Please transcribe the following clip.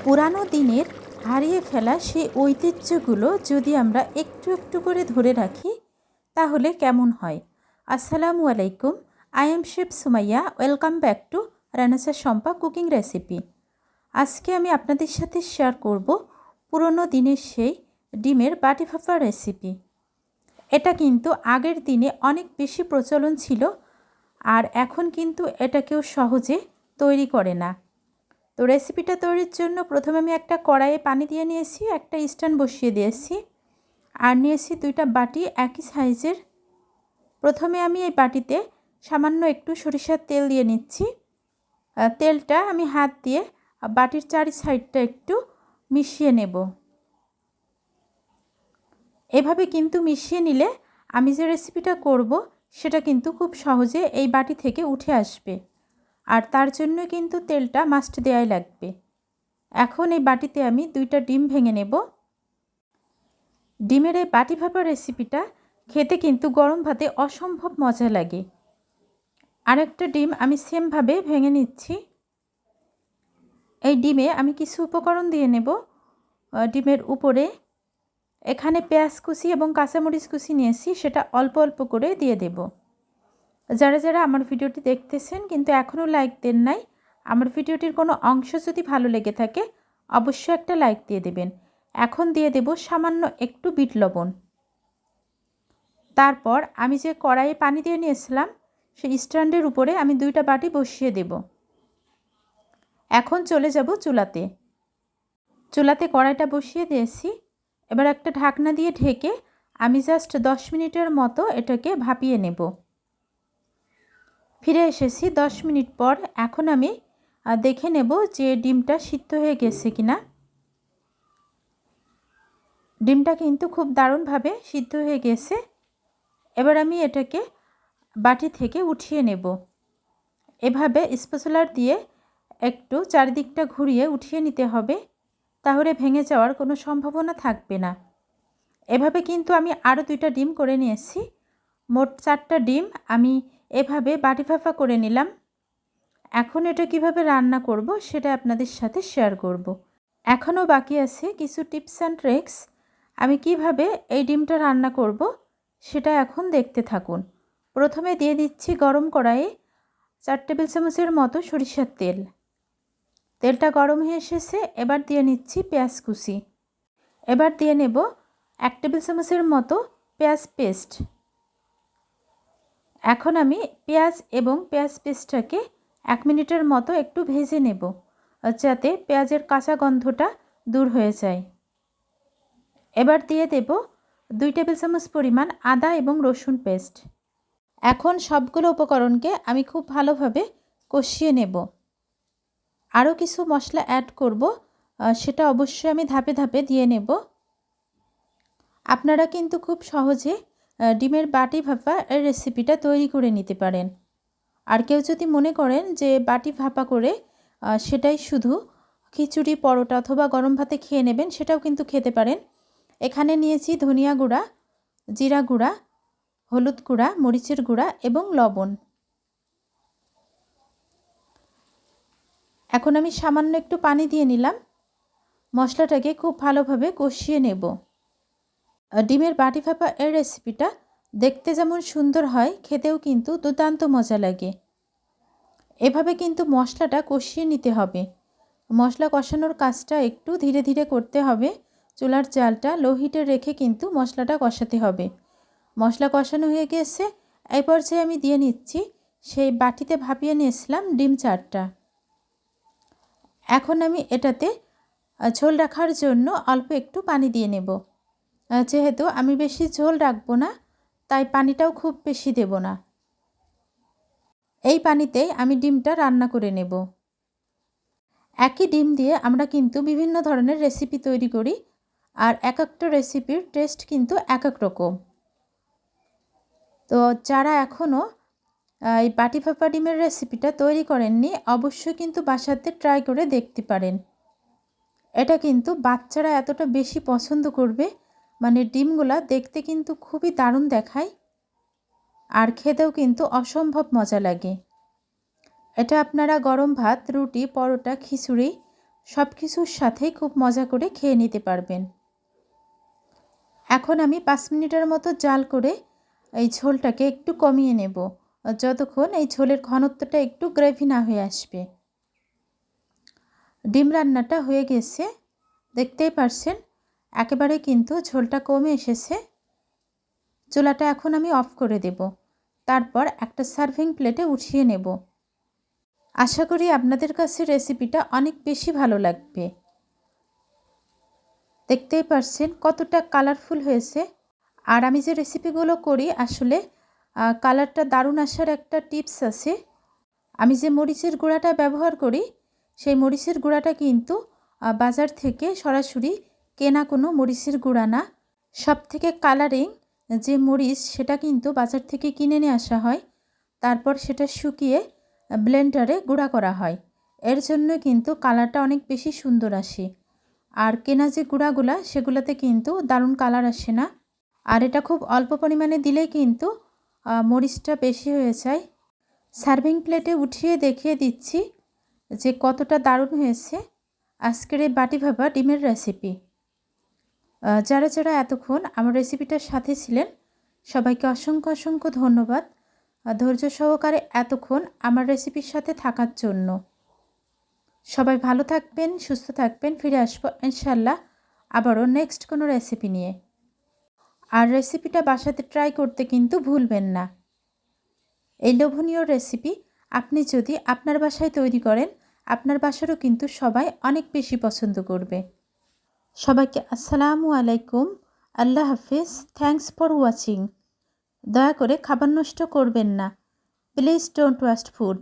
পুরানো দিনের হারিয়ে ফেলা সেই ঐতিহ্যগুলো যদি আমরা একটু একটু করে ধরে রাখি তাহলে কেমন হয়। আসসালামু আলাইকুম, I am chef Sumaiya. Welcome back to রানাসা শম্পা কুকিং রেসিপি। আজকে আমি আপনাদের সাথে শেয়ার করব পুরনো দিনের সেই ডিমের বাটি ভাপা রেসিপি। এটা কিন্তু আগের দিনে অনেক বেশি প্রচলন ছিল, আর এখন কিন্তু এটা কেউ সহজে তৈরি করে না। তো রেসিপিটা তৈরির জন্য প্রথমে আমি একটা কড়াইয়ে পানি দিয়ে নিয়েছি, একটা স্ট্যান্ড বসিয়ে দিয়েছি, আর নিয়েছি দুইটা বাটি একই সাইজের। প্রথমে আমি এই বাটিতে সামান্য একটু সরিষার তেল দিয়ে নিচ্ছি। তেলটা আমি হাত দিয়ে বাটির চারি সাইডটা একটু মিশিয়ে নেব। এভাবে কিন্তু মিশিয়ে নিলে আমি যে রেসিপিটা করব সেটা কিন্তু খুব সহজে এই বাটি থেকে উঠে আসবে, আর তার জন্য কিন্তু তেলটা মাস্ট দেওয়াই লাগবে। এখন এই বাটিতে আমি দুইটা ডিম ভেঙে নেব। ডিমের এই বাটি ভাপা রেসিপিটা খেতে কিন্তু গরম ভাতে অসম্ভব মজা লাগে। আরেকটা ডিম আমি সেমভাবে ভেঙে নিচ্ছি। এই ডিমে আমি কিছু উপকরণ দিয়ে নেব। ডিমের উপরে এখানে পেঁয়াজ কুচি এবং কাঁচামরিচ কুচি নিয়েছি, সেটা অল্প অল্প করে দিয়ে দেব। যারা যারা আমার ভিডিওটি দেখতেছেন কিন্তু এখনও লাইক দেন নাই, আমার ভিডিওটির কোনো অংশ যদি ভালো লেগে থাকে অবশ্যই একটা লাইক দিয়ে দেবেন। এখন দিয়ে দেব সামান্য একটু বিট লবণ। তারপর আমি যে কড়াইয়ে পানি দিয়ে নিয়েছিলাম সেই স্ট্যান্ডের উপরে আমি দুইটা বাটি বসিয়ে দেব। এখন চলে যাব চুলাতে। চুলাতে কড়াইটা বসিয়ে দিয়েছি। এবার একটা ঢাকনা দিয়ে ঢেকে আমি জাস্ট 10 মিনিটের মতো এটাকে ভাপিয়ে নেব। ফিরে এসেছি 10 মিনিট পর। এখন আমি দেখে নেব যে ডিমটা সিদ্ধ হয়ে গেছে কিনা। ডিমটা কিন্তু খুব দারুণভাবে সিদ্ধ হয়ে গেছে। এবার আমি এটাকে বাটি থেকে উঠিয়ে নেব। এভাবে স্প্যাচুলার দিয়ে একটু চারিদিকটা ঘুরিয়ে উঠিয়ে নিতে হবে, তাহলে ভেঙে যাওয়ার কোনো সম্ভাবনা থাকবে না। এভাবে কিন্তু আমি আরও দুইটা ডিম করে নিয়েছি। মোট 4টা ডিম আমি এভাবে বাটি ভাপা করে নিলাম। এখন এটা কিভাবে রান্না করব সেটা আপনাদের সাথে শেয়ার করব। এখনও বাকি আছে কিছু টিপস অ্যান্ড ট্রিক্স। আমি কিভাবে এই ডিমটা রান্না করব সেটা এখন দেখতে থাকুন। প্রথমে দিয়ে দিচ্ছি গরম কড়াইয়ে 4 টেবিল চামচের মতো সরিষার তেল। তেলটা গরম হয়ে এসেছে। এবার দিয়ে নিচ্ছি পেঁয়াজ কুচি। এবার দিয়ে নেব 1 টেবিল চামচের মতো পেঁয়াজ পেস্ট। এখন আমি পেঁয়াজ এবং পেঁয়াজ পেস্টটাকে 1 মিনিটের মতো একটু ভেজে নেব, যাতে পেঁয়াজের কাঁচা গন্ধটা দূর হয়ে যায়। এবার দিয়ে দেব 2 টেবিল চামচ পরিমাণ আদা এবং রসুন পেস্ট। এখন সবগুলো উপকরণকে আমি খুব ভালোভাবে কষিয়ে নেব। আরও কিছু মশলা অ্যাড করব, সেটা অবশ্যই আমি ধাপে ধাপে দিয়ে নেব। আপনারা কিন্তু খুব সহজে ডিমের বাটি ভাপা এর রেসিপিটা তৈরি করে নিতে পারেন। আর কেউ যদি মনে করেন যে বাটি ভাপা করে সেটাই শুধু খিচুড়ি, পরোটা অথবা গরম ভাতে খেয়ে নেবেন, সেটাও কিন্তু খেতে পারেন। এখানে নিয়েছি ধনিয়া গুঁড়া, জিরা গুঁড়া, হলুদ গুঁড়া, মরিচের গুঁড়া এবং লবণ। এখন আমি সামান্য একটু পানি দিয়ে নিলাম। মশলাটাকে খুব ভালোভাবে কষিয়ে নেব। ডিমের বাটি ভাপা এর রেসিপিটা দেখতে যেমন সুন্দর হয়, খেতেও কিন্তু দুর্দান্ত মজা লাগে। এভাবে কিন্তু মশলাটা কষিয়ে নিতে হবে। মশলা কষানোর কাজটা একটু ধীরে ধীরে করতে হবে। চুলার জালটা লো হিটে রেখে কিন্তু মশলাটা কষাতে হবে। মশলা কষানো হয়ে গেছে। এই পর্যায়ে আমি দিয়ে নিচ্ছি সেই বাটিতে ভাপিয়ে নিয়েছিলাম ডিম 4টা। এখন আমি এটাতে ঝোল রাখার জন্য অল্প একটু পানি দিয়ে নেব। যেহেতু আমি বেশি ঝোল রাখবো না, তাই পানিটাও খুব বেশি দেব না। এই পানিতেই আমি ডিমটা রান্না করে নেব। একই ডিম দিয়ে আমরা কিন্তু বিভিন্ন ধরনের রেসিপি তৈরি করি, আর এক একটা রেসিপির টেস্ট কিন্তু এক এক রকম। তো যারা এখনও এই বাটি ভাপা ডিমের রেসিপিটা তৈরি করেননি, অবশ্যই কিন্তু বাসাতে ট্রাই করে দেখতে পারেন। এটা কিন্তু বাচ্চারা এতটা বেশি পছন্দ করবে, মানে ডিমগুলা দেখতে কিন্তু খুবই দারুণ দেখায়, আর খেতেও কিন্তু অসম্ভব মজা লাগে। এটা আপনারা গরম ভাত, রুটি, পরোটা, খিচুড়ি সব কিছুর সাথেই খুব মজা করে খেয়ে নিতে পারবেন। এখন আমি 5 মিনিটের মতো জাল করে এই ঝোলটাকে একটু কমিয়ে নেব, যতক্ষণ এই ঝোলের ঘনত্বটা একটু গ্রেভি না হয়ে আসবে। ডিম রান্নাটা হয়ে গেছে, দেখতেই পারছেন একেবারে কিন্তু ঝোলটা কমে এসেছে। চুলাটা এখন আমি অফ করে দেব, তারপর একটা সার্ভিং প্লেটে উঠিয়ে নেব। আশা করি আপনাদের কাছে রেসিপিটা অনেক বেশি ভালো লাগবে। দেখতেই পারছেন কতটা কালারফুল হয়েছে। আর আমি যে রেসিপিগুলো করি আসলে কালারটা দারুণ আসার একটা টিপস আছে। আমি যে মরিচের গুঁড়াটা ব্যবহার করি সেই মরিচের গুঁড়াটা কিন্তু বাজার থেকে সরাসরি কেনা কোনো মরিচের গুঁড়া না। সবথেকে কালারিং যে মরিচ সেটা কিন্তু বাজার থেকে কিনে নিয়ে আসা হয়, তারপর সেটা শুকিয়ে ব্লেন্ডারে গুঁড়া করা হয়। এর জন্য কিন্তু কালারটা অনেক বেশি সুন্দর আসে। আর কেনা যে গুঁড়াগুলা সেগুলোতে কিন্তু দারুণ কালার আসে না। আর এটা খুব অল্প পরিমাণে দিলেই কিন্তু মরিচটা বেশি হয়ে যায়। সার্ভিং প্লেটে উঠিয়ে দেখিয়ে দিচ্ছি যে কতটা দারুণ হয়েছে আজকের এই বাটি ভাপা ডিমের রেসিপি। যারা যারা এতক্ষণ আমার রেসিপিটার সাথে ছিলেন সবাইকে অসংখ্য অসংখ্য ধন্যবাদ ধৈর্য সহকারে এতক্ষণ আমার রেসিপির সাথে থাকার জন্য। সবাই ভালো থাকবেন, সুস্থ থাকবেন। ফিরে আসবো ইনশাল্লাহ আবারও নেক্সট কোনো রেসিপি নিয়ে। আর রেসিপিটা বাসাতে ট্রাই করতে কিন্তু ভুলবেন না। এই লোভনীয় রেসিপি আপনি যদি আপনার বাসায় তৈরি করেন, আপনার বাসারও কিন্তু সবাই অনেক বেশি পছন্দ করবে। সবাইকে আসসালামু আলাইকুম, আল্লাহ হাফিজ, থ্যাংকস ফর ওয়াচিং। দয়া করে খাবার নষ্ট করবেন না, প্লিজ ডোন্ট ওয়েস্ট ফুড।